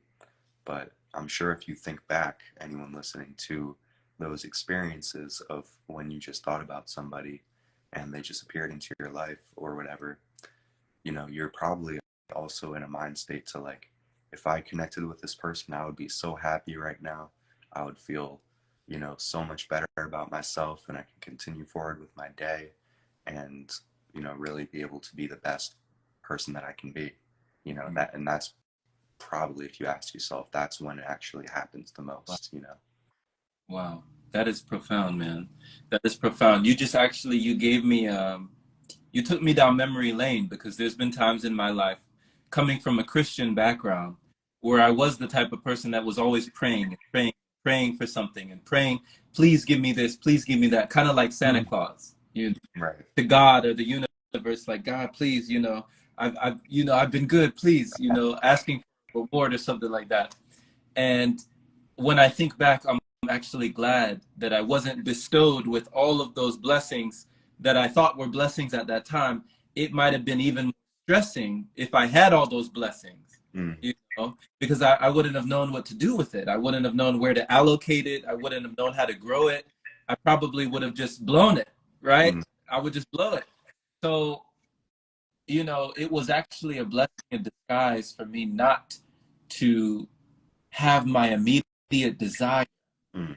But I'm sure if you think back, anyone listening to those experiences of when you just thought about somebody and they just appeared into your life or whatever, you know, you're probably also in a mind state to like, if I connected with this person, I would be so happy right now. I would feel, you know, so much better about myself, and I can continue forward with my day and, you know, really be able to be the best person that I can be. You know, that, and that's probably, if you ask yourself, that's when it actually happens the Wow. most, you know. Wow. That is profound, man. That is profound. You just actually you gave me you took me down memory lane, because there's been times in my life coming from a Christian background where I was the type of person that was always praying and praying, praying for something and praying, please give me this, please give me that, kind of like Santa Mm. Claus, you know, Right. to God or the universe, like, God, please, you know, you know, I've been good, please, you know, asking for a reward or something like that. And when I think back, I'm actually glad that I wasn't bestowed with all of those blessings that I thought were blessings at that time. It might have been even more stressing if I had all those blessings, Mm. you know, because I wouldn't have known what to do with it. I wouldn't have known where to allocate it. I wouldn't have known how to grow it. I probably would have just blown it, right? Mm. I would just blow it. So, you know, it was actually a blessing in disguise for me not to have my immediate desire Mm.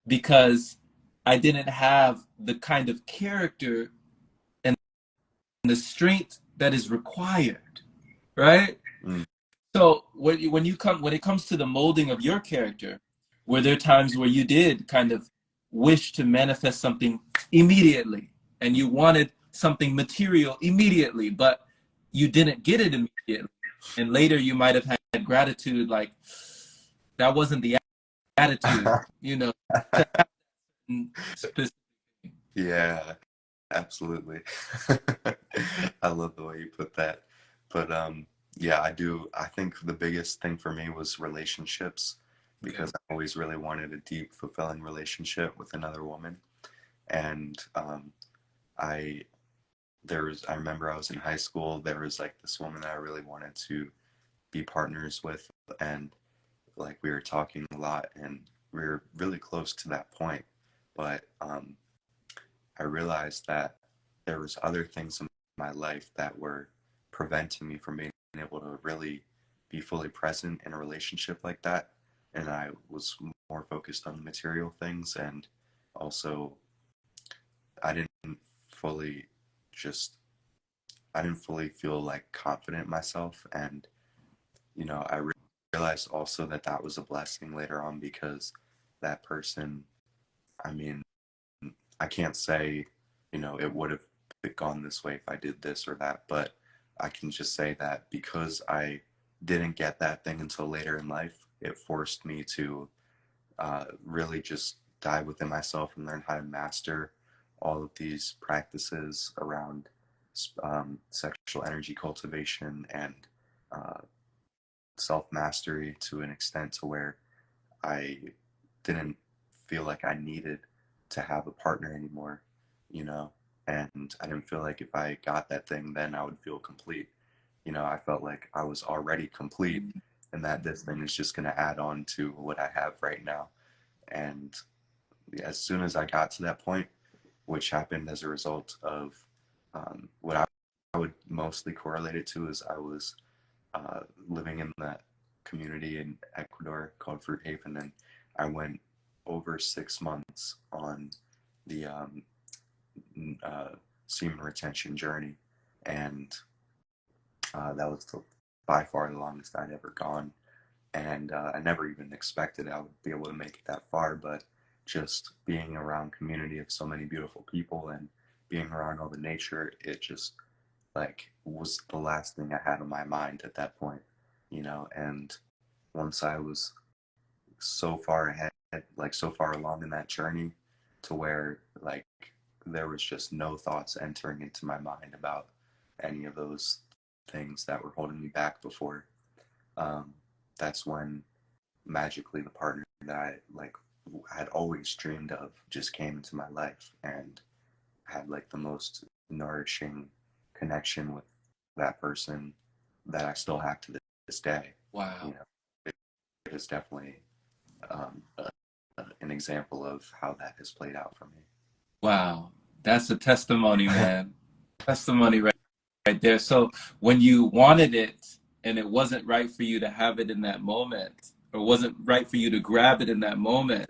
because I didn't have the kind of character and the strength that is required, right? Mm. So when it comes to the molding of your character, were there times where you did kind of wish to manifest something immediately and you wanted something material immediately, but you didn't get it immediately? And later you might have had gratitude, like that wasn't the attitude, you know, to happen specifically. Yeah, absolutely. I love the way you put that. But yeah, I do. I think the biggest thing for me was relationships Okay. because I always really wanted a deep, fulfilling relationship with another woman. And I I remember I was in high school, there was like this woman that I really wanted to be partners with, and like we were talking a lot and we were really close to that point. But I realized that there was other things in my life that were preventing me from being able to really be fully present in a relationship like that. And I was more focused on the material things, and also I didn't fully just I didn't fully feel like confident in myself. And I realized also that that was a blessing later on because that person, I mean, I can't say, it would have gone this way if I did this or that, but I can just say that because I didn't get that thing until later in life, it forced me to really just dive within myself and learn how to master all of these practices around sexual energy cultivation and uh, self mastery to an extent to where I didn't feel like I needed to have a partner anymore, you know, and I didn't feel like if I got that thing, then I would feel complete. I felt like I was already complete and that this thing is just going to add on to what I have right now. And as soon as I got to that point, which happened as a result of what I would mostly correlate it to, is I was living in that community in Ecuador called Fruit Haven, and I went over 6 months on the uh, semen retention journey, and that was by far the longest I'd ever gone. And I never even expected I would be able to make it that far, but just being around community of so many beautiful people and being around all the nature, it just like was the last thing I had on my mind at that point, and once I was so far ahead, like so far along in that journey to where like there was just no thoughts entering into my mind about any of those things that were holding me back before. Um, that's when magically the partner that I like had always dreamed of just came into my life and had like the most nourishing connection with that person that I still have to this day. You Wow. know, it is definitely an example of how that has played out for me. Wow. That's a testimony, man. Testimony right there. So when you wanted it and it wasn't right for you to have it in that moment, or wasn't right for you to grab it in that moment,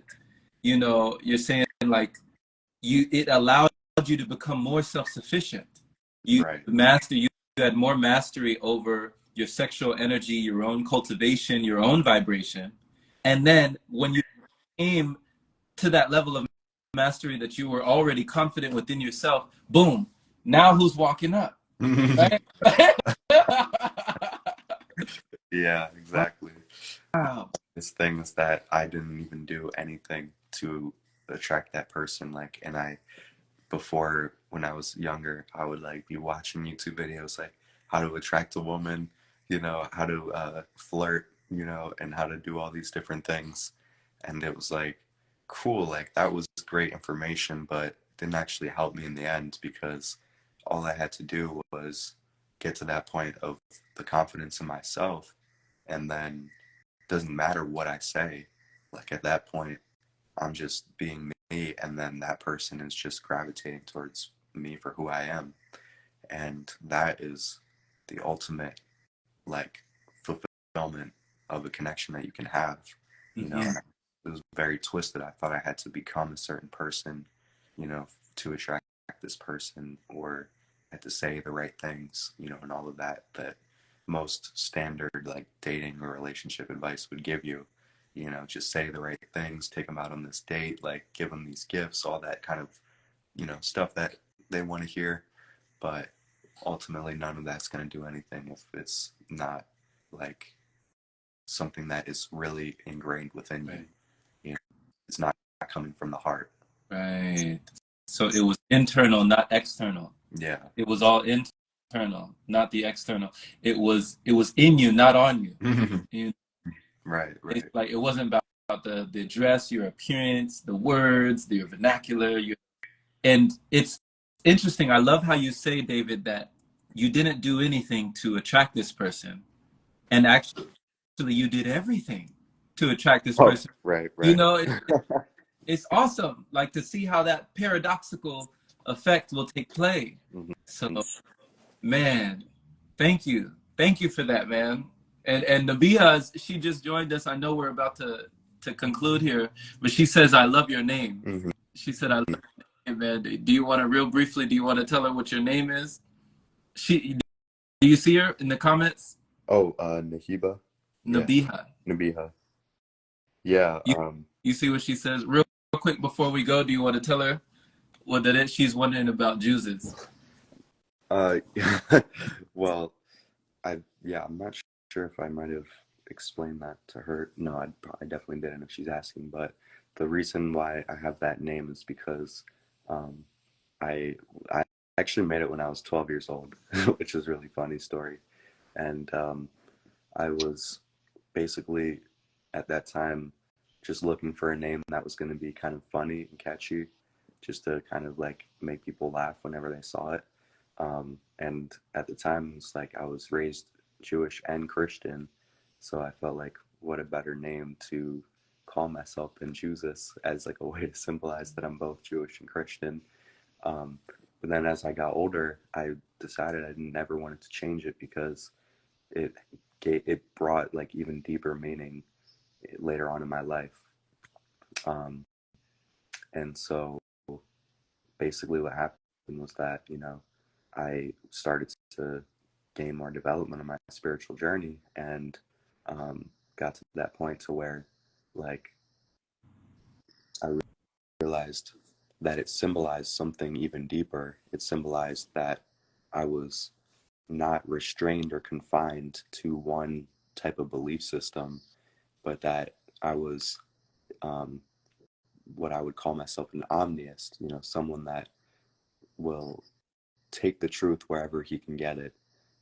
you're saying like it allowed you to become more self-sufficient. You Right. you had more mastery over your sexual energy, your own cultivation, your own vibration. And then when you came to that level of mastery that you were already confident within yourself, boom, now who's walking up? Right? Yeah, exactly. Wow. It's things that I didn't even do anything to attract that person. Like, and before when I was younger, I would like be watching YouTube videos like how to attract a woman, how to flirt, and how to do all these different things. And it was like cool, like that was great information, but didn't actually help me in the end because all I had to do was get to that point of the confidence in myself, and then it doesn't matter what I say. Like at that point, I'm just being me, and then that person is just gravitating towards me for who I am. And that is the ultimate, like, fulfillment of a connection that you can have, you know? Mhm. was very twisted. I thought I had to become a certain person, you know, to attract this person, or had to say the right things, you know, and all of that that most standard like dating or relationship advice would give you. You know, just say the right things, take them out on this date, like give them these gifts, all that kind of, you know, stuff that they want to hear. But ultimately, none of that's going to do anything if it's not like something that is really ingrained within you. Right. You know, it's not coming from the heart. Right. So it was internal, not external. Yeah. It was all internal, not the external. It was in you, not on you. You Right, It's right. like it wasn't about the dress, your appearance, the words, your vernacular, and it's interesting. I love how you say, David, that you didn't do anything to attract this person, and actually you did everything to attract this Oh, person. right, You right. know, it's awesome, like to see how that paradoxical effect will take play. So, Mhm. man, thank you for that, man. And Nabia, she just joined us. I know we're about to conclude here, but she says, "I love your name." Mhm. She said, "I love your name, man. Do you want to real briefly? Do you want to tell her what your name is?" She, do you see her in the comments? Oh, Nahiba. Yeah, Nabiha. Nabiha. Yeah. You you see what she says? Real quick before we go, do you want to tell her what that is? She's wondering about juices. Uh, well, I'm not sure if I might have explained that to her. No, I definitely didn't if she's asking. But the reason why I have that name is because um, I actually made it when I was 12 years old, which is a really funny story. And I was basically at that time just looking for a name that was going to be kind of funny and catchy, just to kind of like make people laugh whenever they saw it. And at the time, it's like I was raised Jewish and Christian, so I felt like what a better name to call myself than Jesus, as like a way to symbolize that I'm both Jewish and Christian. Um, but then as I got older, I decided I never wanted to change it because it it brought like even deeper meaning later on in my life. Um, and so basically what happened was that, you know, I started to gain more development on my spiritual journey, and got to that point to where like I realized that it symbolized something even deeper. It symbolized that I was not restrained or confined to one type of belief system, but that I was um, what I would call myself an omniist, you know, someone that will take the truth wherever he can get it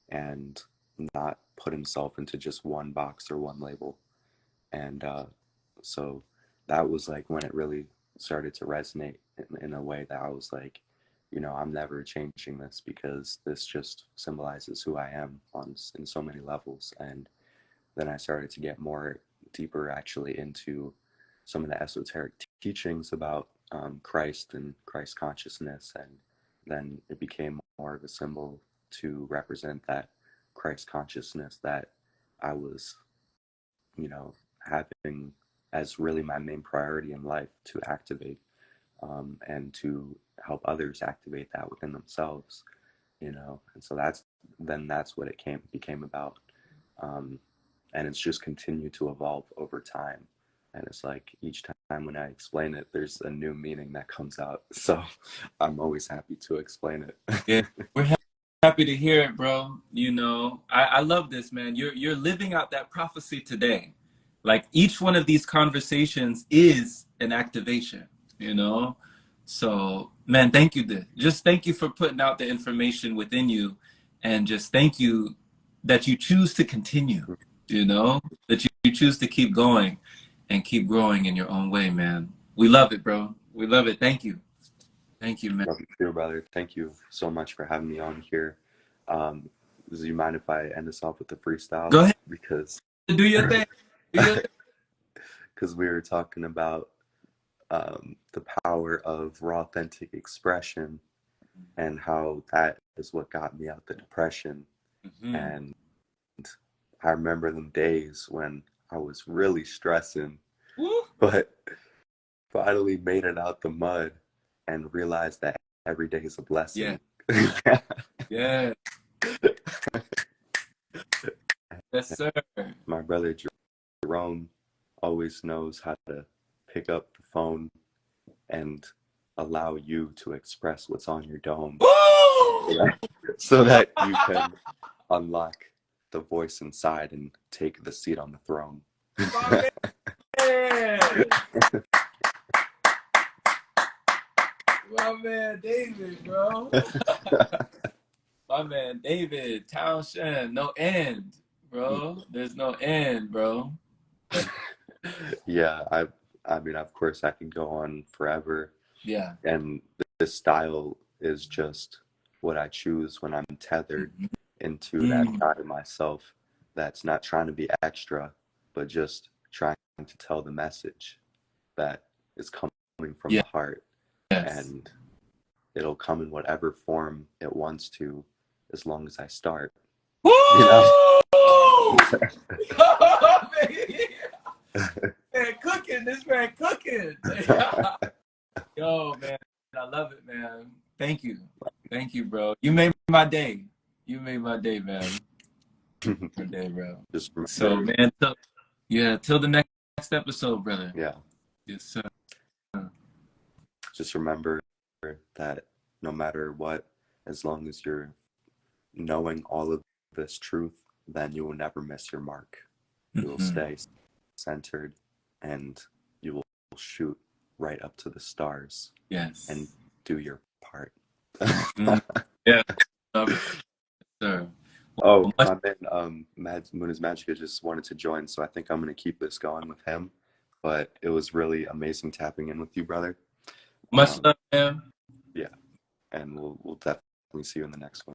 and not put himself into just one box or one label. And so that was like when it really started to resonate in a way that I was like, you know, I'm never changing this because this just symbolizes who I am on in so many levels. And then I started to get more deeper actually into some of the esoteric teachings about Christ and Christ consciousness, and then it became more of a symbol to represent that Christ consciousness that I was, you know, having as really my main priority in life to activate, and to help others activate that within themselves, you know. And so that's what it became about. Um, and it's just continued to evolve over time. And it's like each time when I explain it, there's a new meaning that comes out. So I'm always happy to explain Yeah, it. we're happy to hear it, bro. You know, I love this, man. You're living out that prophecy today. Like each one of these conversations is an activation, you know? So, man, thank you. Just thank you for putting out the information within you, and just thank you that you choose to continue, you know, that you choose to keep going and keep growing in your own way, man. We love it, bro. We love it. Thank you. Thank you, man. Love you too, brother. Thank you so much for having me on here. Do you mind if I end this off with a freestyle? Go ahead. Because Do your thing. Do your thing. because we were talking about the power of raw, authentic expression and how that is what got me out the depression. Mhm. And I remember them days when I was really stressing, Woo. but finally made it out the mud and realized that every day is a Yeah. blessing. Yeah. Yes, sir. My brother Jerome always knows how to pick up the phone and allow you to express what's on your dome. Woo! Yeah. So that you can unlock the voice inside and take the seat on the throne. My man. My man David, bro. My man David, Townshend, no end, bro. There's no end, bro. Yeah, I mean, of course, I can go on forever. Yeah. And this style is just what I choose when I'm tethered Mhm. into that side of myself that's not trying to be extra, but just trying to tell the message that is coming from Yeah. the heart. Yes. And it'll come in whatever form it wants to, as long as I start. Woo! You know? Man, cooking. This man cooking. Yo, man, I love it, man. Thank you, bro. You made my day. You made my day, man. My day, bro. Just So, remember, man, till the next episode, brother. yeah, Yes, sir. just remember that no matter what, as long as you're knowing all of this truth, then you will never miss your mark. You will stay centered and you will shoot right up to the stars Yes. and do your part. Yeah. Sir. Oh, Well, much, my man, Moon Magica just wanted to join, so I think I'm going to keep this going with him. But it was really amazing tapping in with you, brother. much love, man. Yeah, and we'll definitely see you in the next one.